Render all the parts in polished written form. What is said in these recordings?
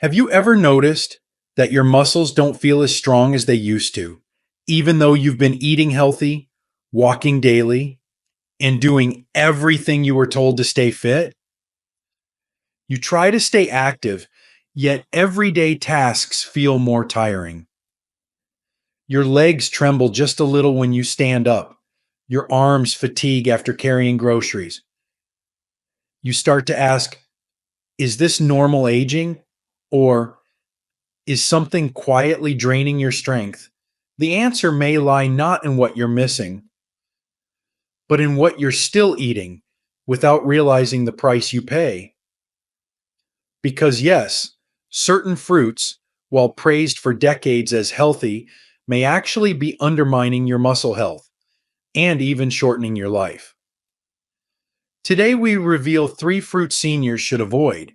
Have you ever noticed that your muscles don't feel as strong as they used to, even though you've been eating healthy, walking daily, and doing everything you were told to stay fit? You try to stay active, yet everyday tasks feel more tiring. Your legs tremble just a little when you stand up. Your arms fatigue after carrying groceries. You start to ask, is this normal aging? Or is something quietly draining your strength? The answer may lie not in what you're missing, but in what you're still eating without realizing the price you pay. Because, yes, certain fruits, while praised for decades as healthy, may actually be undermining your muscle health and even shortening your life. Today, we reveal 3 fruits seniors should avoid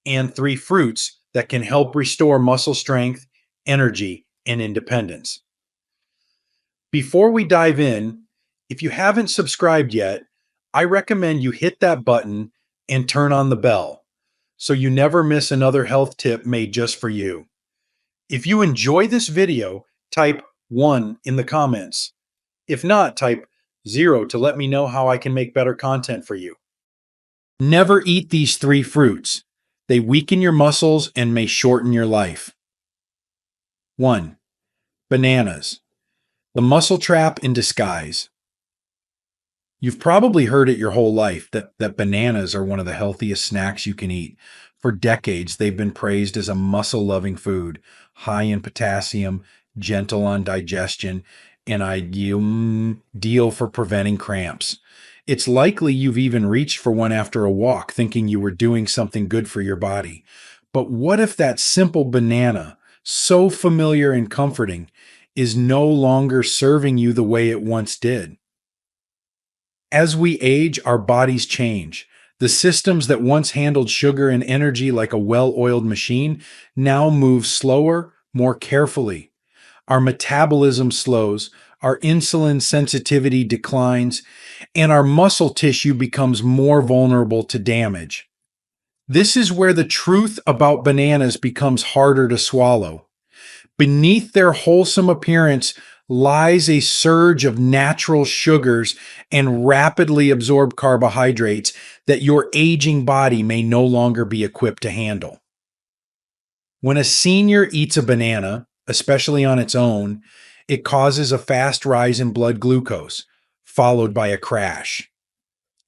and 3 fruits that can help restore muscle strength, energy, and independence. Before we dive in, if you haven't subscribed yet, I recommend you hit that button and turn on the bell so you never miss another health tip made just for you. If you enjoy this video, type 1 in the comments. If not, type 0 to let me know how I can make better content for you. Never eat these 3 fruits. They weaken your muscles and may shorten your life. 1. Bananas. The muscle trap in disguise. You've probably heard it your whole life that bananas are one of the healthiest snacks you can eat. For decades, they've been praised as a muscle-loving food, high in potassium, gentle on digestion, and ideal for preventing cramps. It's likely you've even reached for one after a walk, thinking you were doing something good for your body. But what if that simple banana, so familiar and comforting, is no longer serving you the way it once did? As we age, our bodies change. The systems that once handled sugar and energy like a well-oiled machine now move slower, more carefully. Our metabolism slows, our insulin sensitivity declines, and our muscle tissue becomes more vulnerable to damage. This is where the truth about bananas becomes harder to swallow. Beneath their wholesome appearance lies a surge of natural sugars and rapidly absorbed carbohydrates that your aging body may no longer be equipped to handle. When a senior eats a banana, especially on its own, it causes a fast rise in blood glucose, followed by a crash.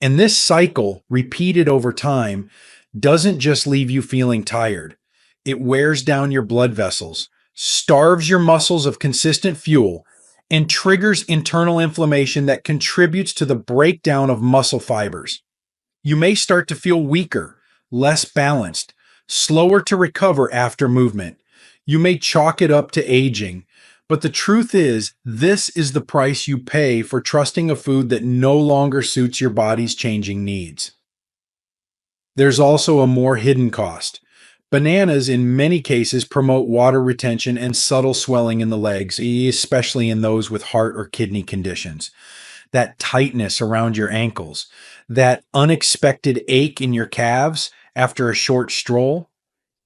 And this cycle, repeated over time, doesn't just leave you feeling tired. It wears down your blood vessels, starves your muscles of consistent fuel, and triggers internal inflammation that contributes to the breakdown of muscle fibers. You may start to feel weaker, less balanced, slower to recover after movement. You may chalk it up to aging, but the truth is, this is the price you pay for trusting a food that no longer suits your body's changing needs. There's also a more hidden cost. Bananas, in many cases, promote water retention and subtle swelling in the legs, especially in those with heart or kidney conditions. That tightness around your ankles, that unexpected ache in your calves after a short stroll,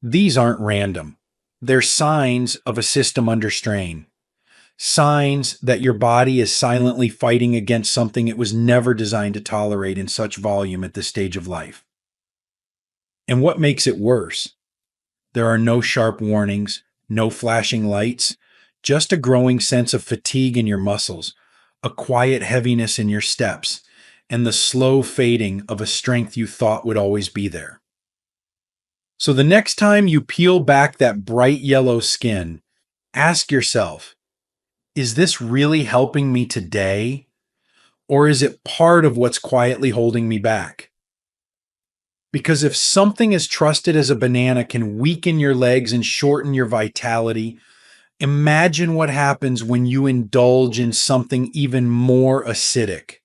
these aren't random. They're signs of a system under strain. Signs that your body is silently fighting against something it was never designed to tolerate in such volume at this stage of life. And what makes it worse? There are no sharp warnings, no flashing lights, just a growing sense of fatigue in your muscles, a quiet heaviness in your steps, and the slow fading of a strength you thought would always be there. So the next time you peel back that bright yellow skin, ask yourself, is this really helping me today? Or is it part of what's quietly holding me back? Because if something as trusted as a banana can weaken your legs and shorten your vitality, imagine what happens when you indulge in something even more acidic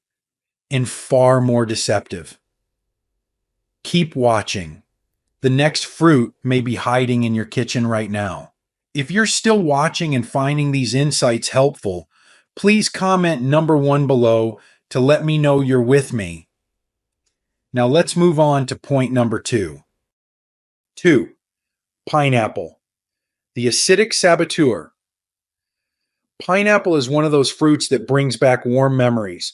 and far more deceptive. Keep watching. The next fruit may be hiding in your kitchen right now. If you're still watching and finding these insights helpful, please comment number 1 below to let me know you're with me. Now let's move on to point number 2. 2. Pineapple, the acidic saboteur. Pineapple is one of those fruits that brings back warm memories,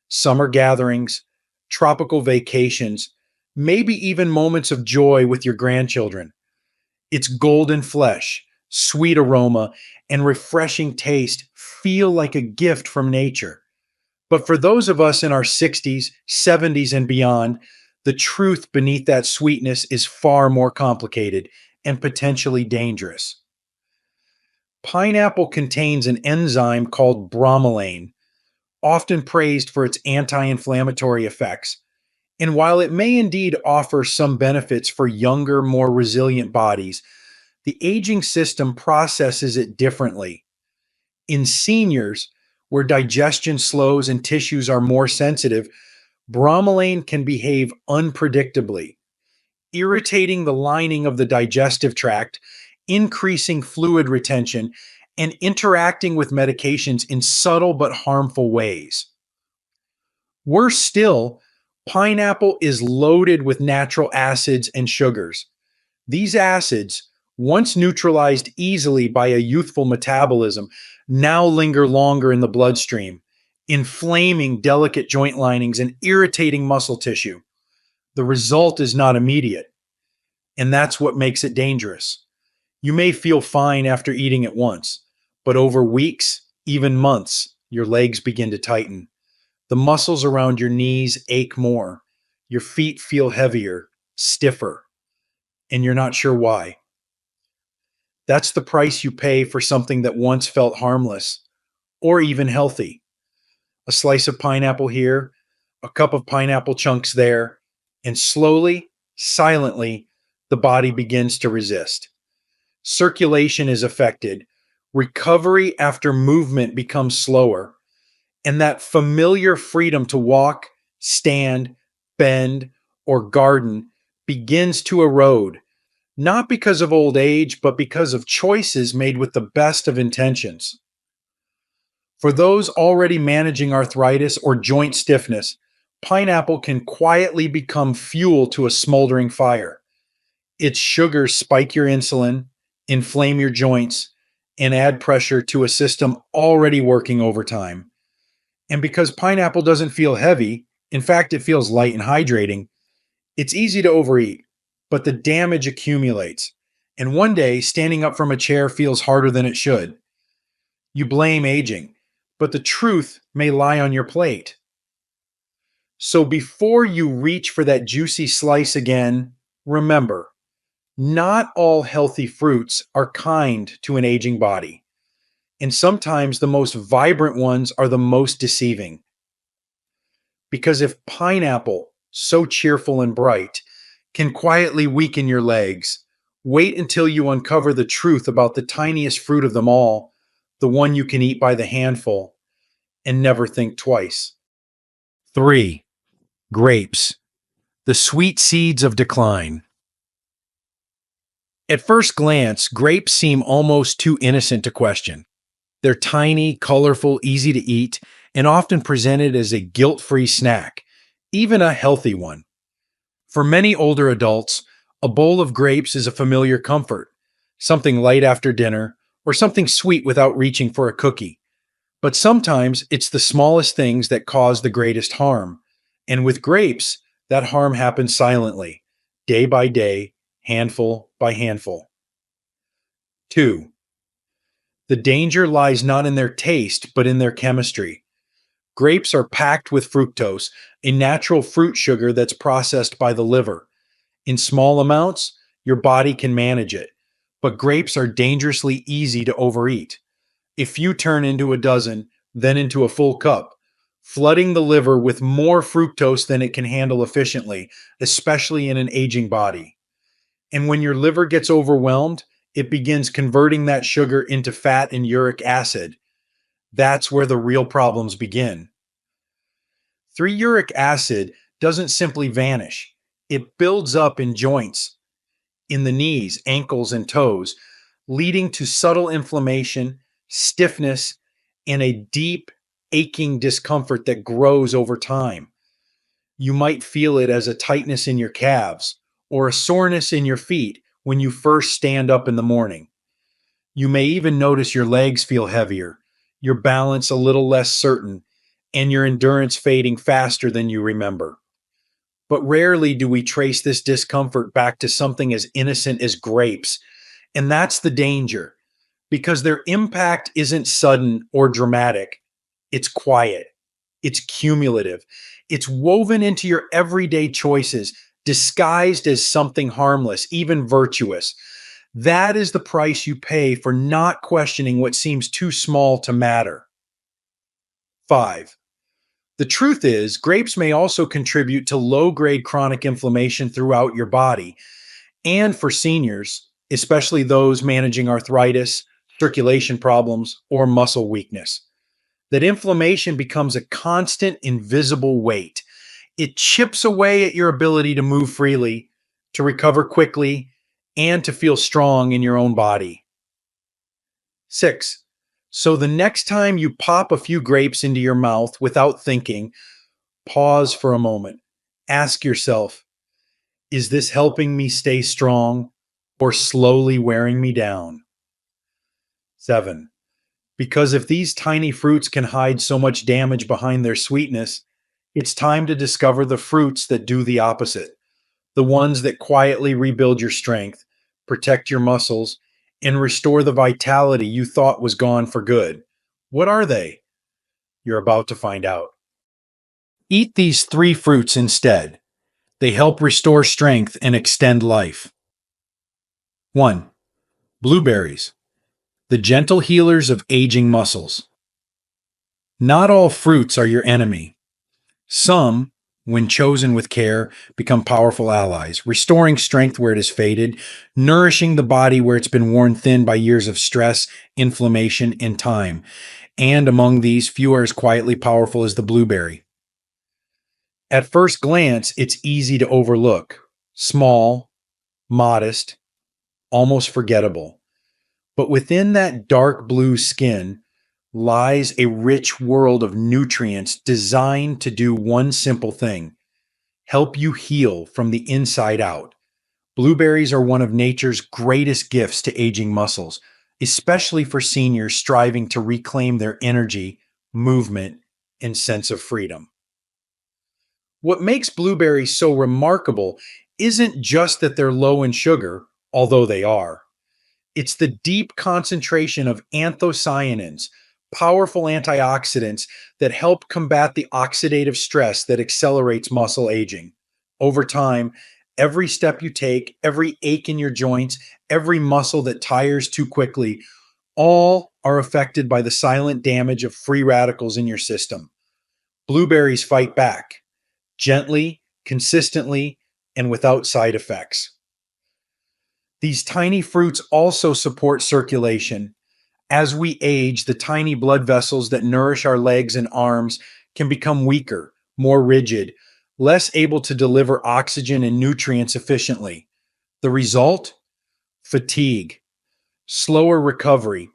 summer gatherings, tropical vacations, maybe even moments of joy with your grandchildren. Its golden flesh, sweet aroma, and refreshing taste feel like a gift from nature. But for those of us in our 60s, 70s, and beyond, the truth beneath that sweetness is far more complicated and potentially dangerous. Pineapple contains an enzyme called bromelain, often praised for its anti inflammatory effects. And while it may indeed offer some benefits for younger, more resilient bodies, the aging system processes it differently. In seniors, where digestion slows and tissues are more sensitive, bromelain can behave unpredictably, irritating the lining of the digestive tract, increasing fluid retention, and interacting with medications in subtle but harmful ways. Worse still, pineapple is loaded with natural acids and sugars. These acids, once neutralized easily by a youthful metabolism, now linger longer in the bloodstream, inflaming delicate joint linings and irritating muscle tissue. The result is not immediate, and that's what makes it dangerous. You may feel fine after eating it once, but over weeks, even months, your legs begin to tighten. The muscles around your knees ache more. Your feet feel heavier, stiffer, and you're not sure why. That's the price you pay for something that once felt harmless or even healthy. A slice of pineapple here, a cup of pineapple chunks there, and slowly, silently, the body begins to resist. Circulation is affected. Recovery after movement becomes slower. And that familiar freedom to walk, stand, bend, or garden begins to erode, not because of old age, but because of choices made with the best of intentions. For those already managing arthritis or joint stiffness, pineapple can quietly become fuel to a smoldering fire. Its sugars spike your insulin, inflame your joints, and add pressure to a system already working overtime. And because pineapple doesn't feel heavy, in fact, it feels light and hydrating, it's easy to overeat, but the damage accumulates. And one day, standing up from a chair feels harder than it should. You blame aging, but the truth may lie on your plate. So before you reach for that juicy slice again, remember, not all healthy fruits are kind to an aging body. And sometimes the most vibrant ones are the most deceiving. Because if pineapple, so cheerful and bright, can quietly weaken your legs, wait until you uncover the truth about the tiniest fruit of them all, the one you can eat by the handful, and never think twice. 3. Grapes, the sweet seeds of decline. At first glance, grapes seem almost too innocent to question. They're tiny, colorful, easy to eat, and often presented as a guilt-free snack, even a healthy one. For many older adults, a bowl of grapes is a familiar comfort, something light after dinner, or something sweet without reaching for a cookie. But sometimes it's the smallest things that cause the greatest harm. And with grapes, that harm happens silently, day by day, handful by handful. 2. The danger lies not in their taste, but in their chemistry. Grapes are packed with fructose, a natural fruit sugar that's processed by the liver. In small amounts, your body can manage it, but grapes are dangerously easy to overeat. A few turn into a dozen, then into a full cup, flooding the liver with more fructose than it can handle efficiently, especially in an aging body. And when your liver gets overwhelmed, it begins converting that sugar into fat and uric acid. That's where the real problems begin. 3 uric acid doesn't simply vanish. It builds up in joints, in the knees, ankles, and toes, leading to subtle inflammation, stiffness, and a deep, aching discomfort that grows over time. You might feel it as a tightness in your calves or a soreness in your feet when you first stand up in the morning. You may even notice your legs feel heavier, your balance a little less certain, and your endurance fading faster than you remember. But rarely do we trace this discomfort back to something as innocent as grapes. And that's the danger, because their impact isn't sudden or dramatic. It's quiet, it's cumulative, it's woven into your everyday choices, disguised as something harmless, even virtuous. That is the price you pay for not questioning what seems too small to matter. 5. The truth is, grapes may also contribute to low grade chronic inflammation throughout your body. And for seniors, especially those managing arthritis, circulation problems, or muscle weakness, that inflammation becomes a constant, invisible weight. It chips away at your ability to move freely, to recover quickly, and to feel strong in your own body. 6. So the next time you pop a few grapes into your mouth without thinking, pause for a moment. Ask yourself, is this helping me stay strong or slowly wearing me down? 7. Because if these tiny fruits can hide so much damage behind their sweetness, it's time to discover the fruits that do the opposite, the ones that quietly rebuild your strength, protect your muscles, and restore the vitality you thought was gone for good. What are they? You're about to find out. Eat these 3 fruits instead. They help restore strength and extend life. 1. Blueberries, the gentle healers of aging muscles. Not all fruits are your enemy. Some, when chosen with care, become powerful allies, restoring strength where it has faded, nourishing the body where it's been worn thin by years of stress, inflammation, and time. And among these, few are as quietly powerful as the blueberry. At first glance, it's easy to overlook. Small, modest, almost forgettable. But within that dark blue skin lies a rich world of nutrients designed to do one simple thing: help you heal from the inside out. Blueberries are one of nature's greatest gifts to aging muscles, especially for seniors striving to reclaim their energy, movement, and sense of freedom. What makes blueberries so remarkable isn't just that they're low in sugar, although they are. It's the deep concentration of anthocyanins, powerful antioxidants that help combat the oxidative stress that accelerates muscle aging. Over time, every step you take, every ache in your joints, every muscle that tires too quickly, all are affected by the silent damage of free radicals in your system. Blueberries fight back, gently, consistently, and without side effects. These tiny fruits also support circulation. As we age, the tiny blood vessels that nourish our legs and arms can become weaker, more rigid, less able to deliver oxygen and nutrients efficiently. The result? Fatigue, slower recovery,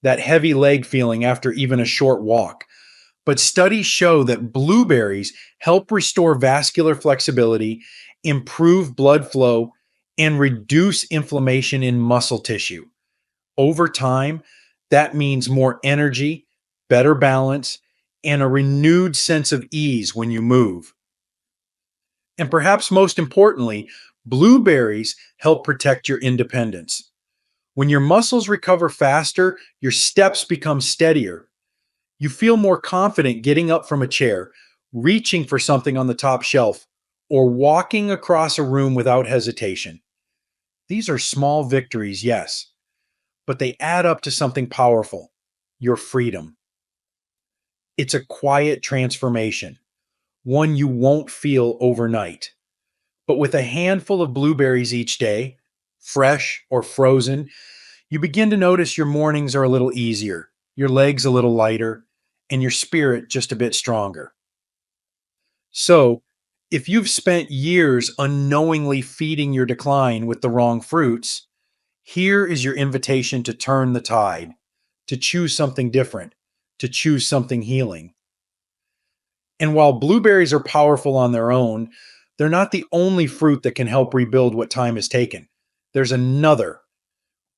that heavy leg feeling after even a short walk. But studies show that blueberries help restore vascular flexibility, improve blood flow, and reduce inflammation in muscle tissue. Over time, that means more energy, better balance, and a renewed sense of ease when you move. And perhaps most importantly, blueberries help protect your independence. When your muscles recover faster, your steps become steadier. You feel more confident getting up from a chair, reaching for something on the top shelf, or walking across a room without hesitation. These are small victories, yes, but they add up to something powerful: your freedom. It's a quiet transformation, one you won't feel overnight. But with a handful of blueberries each day, fresh or frozen, you begin to notice your mornings are a little easier, your legs a little lighter, and your spirit just a bit stronger. So, if you've spent years unknowingly feeding your decline with the wrong fruits, here is your invitation to turn the tide, to choose something different, to choose something healing. And while blueberries are powerful on their own, they're not the only fruit that can help rebuild what time has taken. there's another,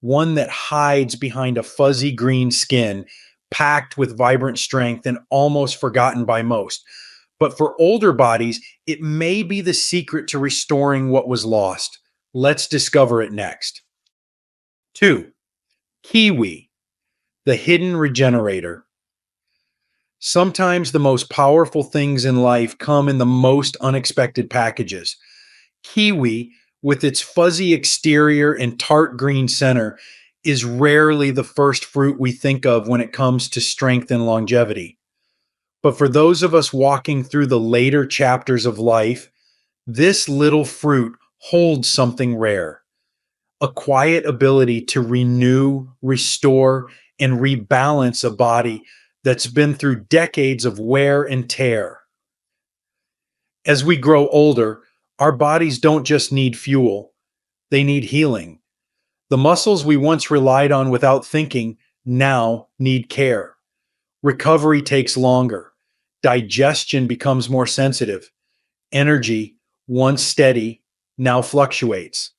one that hides behind a fuzzy green skin, packed with vibrant strength and almost forgotten by most. But for older bodies, it may be the secret to restoring what was lost. Let's discover it next. 2. Kiwi, the hidden regenerator. Sometimes the most powerful things in life come in the most unexpected packages. Kiwi, with its fuzzy exterior and tart green center, is rarely the first fruit we think of when it comes to strength and longevity. But for those of us walking through the later chapters of life, this little fruit holds something rare, a quiet ability to renew, restore, and rebalance a body that's been through decades of wear and tear. As we grow older, our bodies don't just need fuel, they need healing. The muscles we once relied on without thinking now need care. Recovery takes longer. Digestion becomes more sensitive. Energy, once steady, now fluctuates.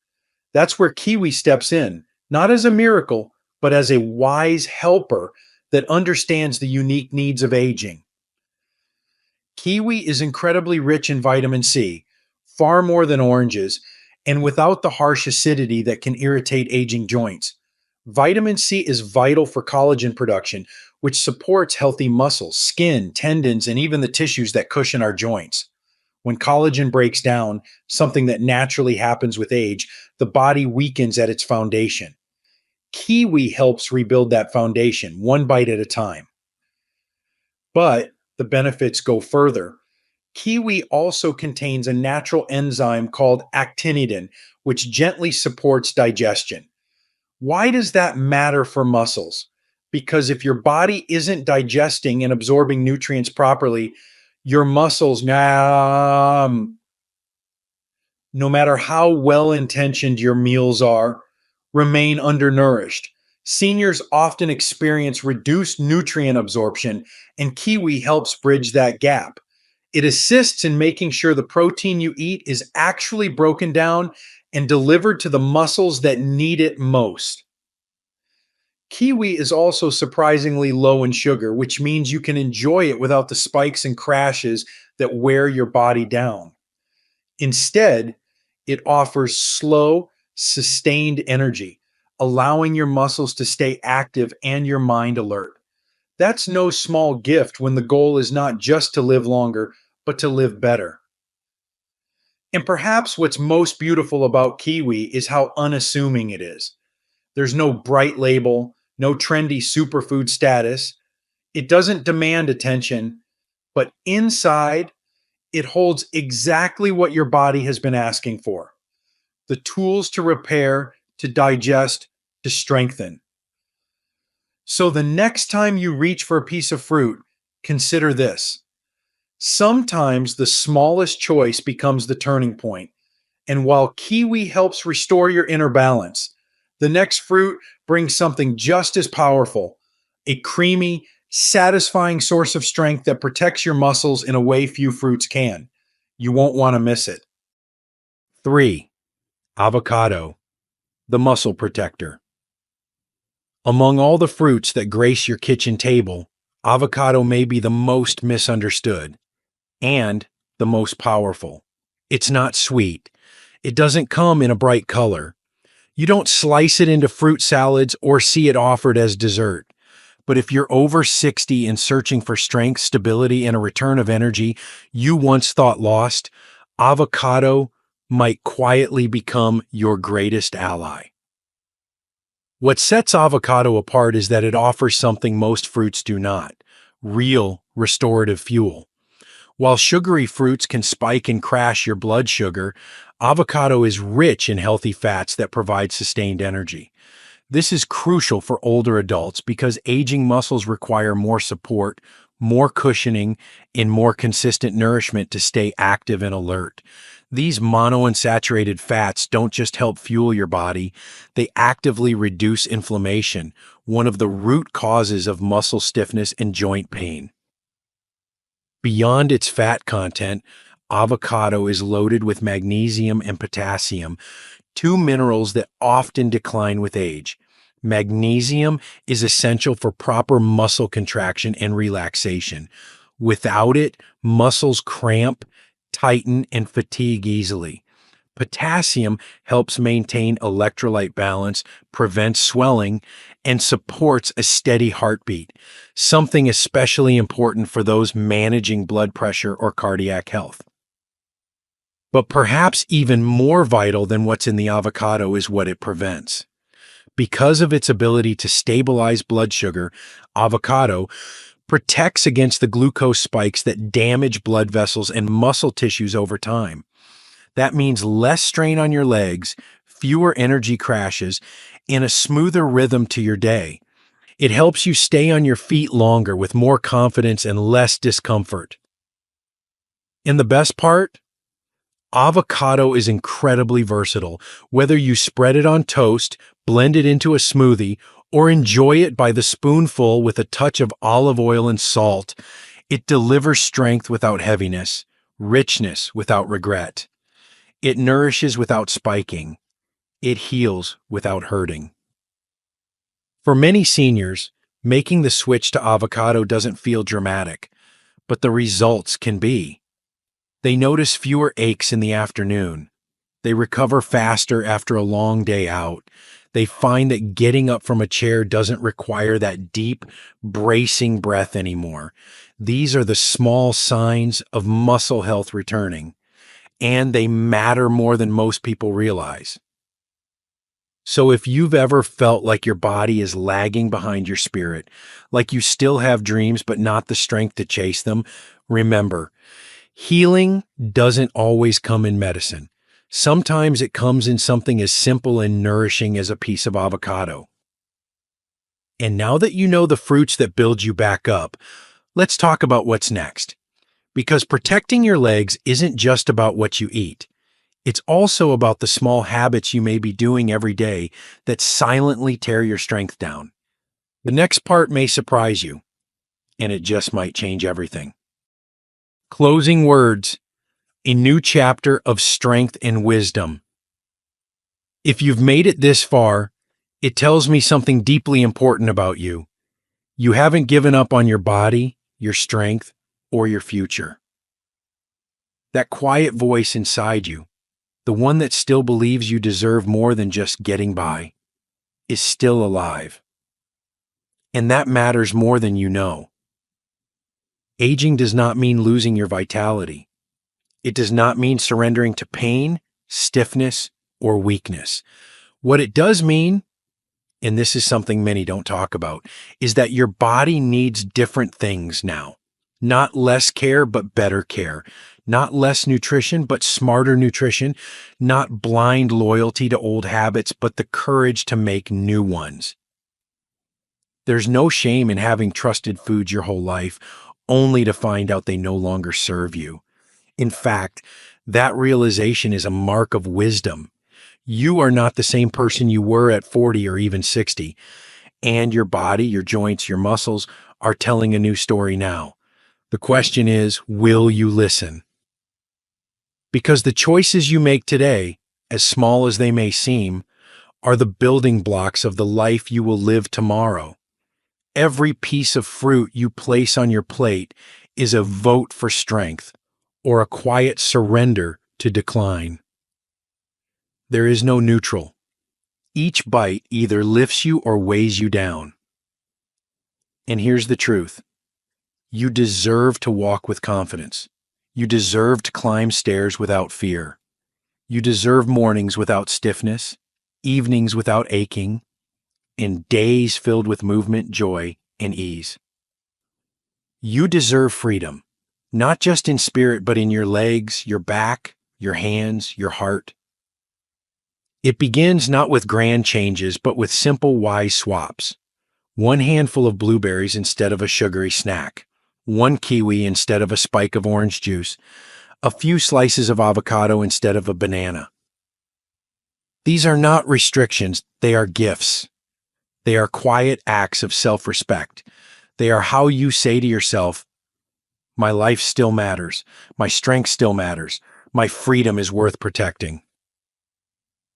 That's where Kiwi steps in, not as a miracle, but as a wise helper that understands the unique needs of aging. Kiwi is incredibly rich in vitamin C, far more than oranges, and without the harsh acidity that can irritate aging joints. Vitamin C is vital for collagen production, which supports healthy muscles, skin, tendons, and even the tissues that cushion our joints. When collagen breaks down, something that naturally happens with age, the body weakens at its foundation. Kiwi helps rebuild that foundation, one bite at a time. But the benefits go further. Kiwi also contains a natural enzyme called actinidin, which gently supports digestion. Why does that matter for muscles? Because if your body isn't digesting and absorbing nutrients properly, your muscles, no matter how well-intentioned your meals are, remain undernourished. Seniors often experience reduced nutrient absorption, and Kiwi helps bridge that gap. It assists in making sure the protein you eat is actually broken down and delivered to the muscles that need it most. Kiwi is also surprisingly low in sugar, which means you can enjoy it without the spikes and crashes that wear your body down. Instead, it offers slow, sustained energy, allowing your muscles to stay active and your mind alert. That's no small gift when the goal is not just to live longer, but to live better. And perhaps what's most beautiful about Kiwi is how unassuming it is. There's no bright label, no trendy superfood status. It doesn't demand attention, but inside, it holds exactly what your body has been asking for: the tools to repair, to digest, to strengthen. So the next time you reach for a piece of fruit, consider this. Sometimes the smallest choice becomes the turning point. And while Kiwi helps restore your inner balance, the next fruit brings something just as powerful: a creamy, satisfying source of strength that protects your muscles in a way few fruits can. You won't want to miss it. 3. Avocado, the muscle protector. Among all the fruits that grace your kitchen table, avocado may be the most misunderstood and the most powerful. It's not sweet. It doesn't come in a bright color. You don't slice it into fruit salads or see it offered as dessert. But if you're over 60 and searching for strength, stability, and a return of energy you once thought lost, avocado might quietly become your greatest ally. What sets avocado apart is that it offers something most fruits do not: real restorative fuel. While sugary fruits can spike and crash your blood sugar, avocado is rich in healthy fats that provide sustained energy. This is crucial for older adults because aging muscles require more support, more cushioning, and more consistent nourishment to stay active and alert. These monounsaturated fats don't just help fuel your body, they actively reduce inflammation, one of the root causes of muscle stiffness and joint pain. Beyond its fat content, avocado is loaded with magnesium and potassium, two minerals that often decline with age. Magnesium is essential for proper muscle contraction and relaxation. Without it, muscles cramp, tighten, and fatigue easily. Potassium helps maintain electrolyte balance, prevents swelling, and supports a steady heartbeat, something especially important for those managing blood pressure or cardiac health. But perhaps even more vital than what's in the avocado is what it prevents. Because of its ability to stabilize blood sugar, avocado protects against the glucose spikes that damage blood vessels and muscle tissues over time. That means less strain on your legs, fewer energy crashes, and a smoother rhythm to your day. It helps you stay on your feet longer with more confidence and less discomfort. And the best part? Avocado is incredibly versatile. Whether you spread it on toast, blend it into a smoothie, or enjoy it by the spoonful with a touch of olive oil and salt, it delivers strength without heaviness, richness without regret. It nourishes without spiking. It heals without hurting. For many seniors, making the switch to avocado doesn't feel dramatic, but the results can be. They notice fewer aches in the afternoon. They recover faster after a long day out. They find that getting up from a chair doesn't require that deep, bracing breath anymore. These are the small signs of muscle health returning, and they matter more than most people realize. So if you've ever felt like your body is lagging behind your spirit, like you still have dreams but not the strength to chase them, remember, healing doesn't always come in medicine. Sometimes it comes in something as simple and nourishing as a piece of avocado. And now that you know the fruits that build you back up, let's talk about what's next. Because protecting your legs isn't just about what you eat. It's also about the small habits you may be doing every day that silently tear your strength down. The next part may surprise you, and it just might change everything. Closing words. A new chapter of strength and wisdom. If you've made it this far, it tells me something deeply important about you. You haven't given up on your body, your strength, or your future. That quiet voice inside you, the one that still believes you deserve more than just getting by, is still alive. And that matters more than you know. Aging does not mean losing your vitality. It does not mean surrendering to pain, stiffness, or weakness. What it does mean, and this is something many don't talk about, is that your body needs different things now. Not less care, but better care. Not less nutrition, but smarter nutrition. Not blind loyalty to old habits, but the courage to make new ones. There's no shame in having trusted foods your whole life, only to find out they no longer serve you. In fact, that realization is a mark of wisdom. You are not the same person you were at 40 or even 60, and your body, your joints, your muscles are telling a new story now. The question is, will you listen? Because the choices you make today, as small as they may seem, are the building blocks of the life you will live tomorrow. Every piece of fruit you place on your plate is a vote for strength, or a quiet surrender to decline. There is no neutral. Each bite either lifts you or weighs you down. And here's the truth. You deserve to walk with confidence. You deserve to climb stairs without fear. You deserve mornings without stiffness, evenings without aching, and days filled with movement, joy, and ease. You deserve freedom. Not just in spirit, but in your legs, your back, your hands, your heart. It begins not with grand changes, but with simple, wise swaps. One handful of blueberries instead of a sugary snack. One kiwi instead of a spike of orange juice. A few slices of avocado instead of a banana. These are not restrictions, they are gifts. They are quiet acts of self-respect. They are how you say to yourself, my life still matters. My strength still matters. My freedom is worth protecting.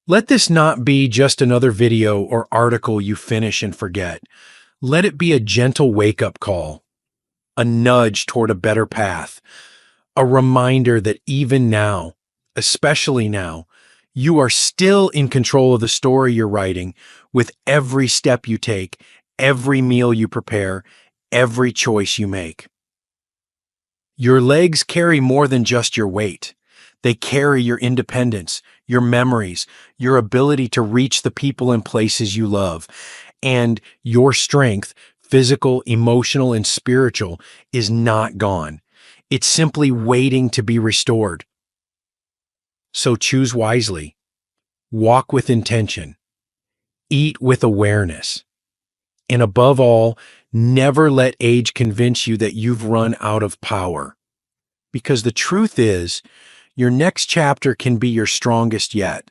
Let this not be just another video or article you finish and forget. Let it be a gentle wake-up call, a nudge toward a better path, a reminder that even now, especially now, you are still in control of the story you're writing with every step you take, every meal you prepare, every choice you make. Your legs carry more than just your weight. They carry your independence, your memories, your ability to reach the people and places you love. And your strength, physical, emotional, and spiritual, is not gone. It's simply waiting to be restored. So choose wisely, walk with intention, eat with awareness, and above all, never let age convince you that you've run out of power. Because the truth is, your next chapter can be your strongest yet,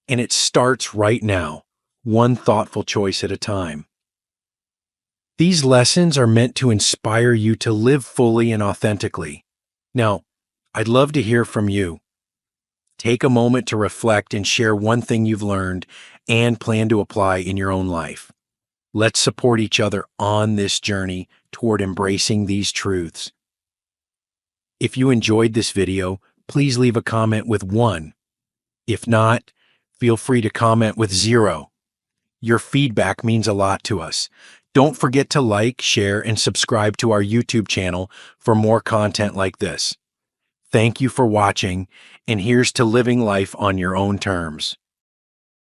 and it starts right now, one thoughtful choice at a time. These lessons are meant to inspire you to live fully and authentically. Now, I'd love to hear from you. Take a moment to reflect and share one thing you've learned and plan to apply in your own life. Let's support each other on this journey toward embracing these truths. If you enjoyed this video, please leave a comment with 1. If not, feel free to comment with 0. Your feedback means a lot to us. Don't forget to like, share, and subscribe to our YouTube channel for more content like this. Thank you for watching, and here's to living life on your own terms.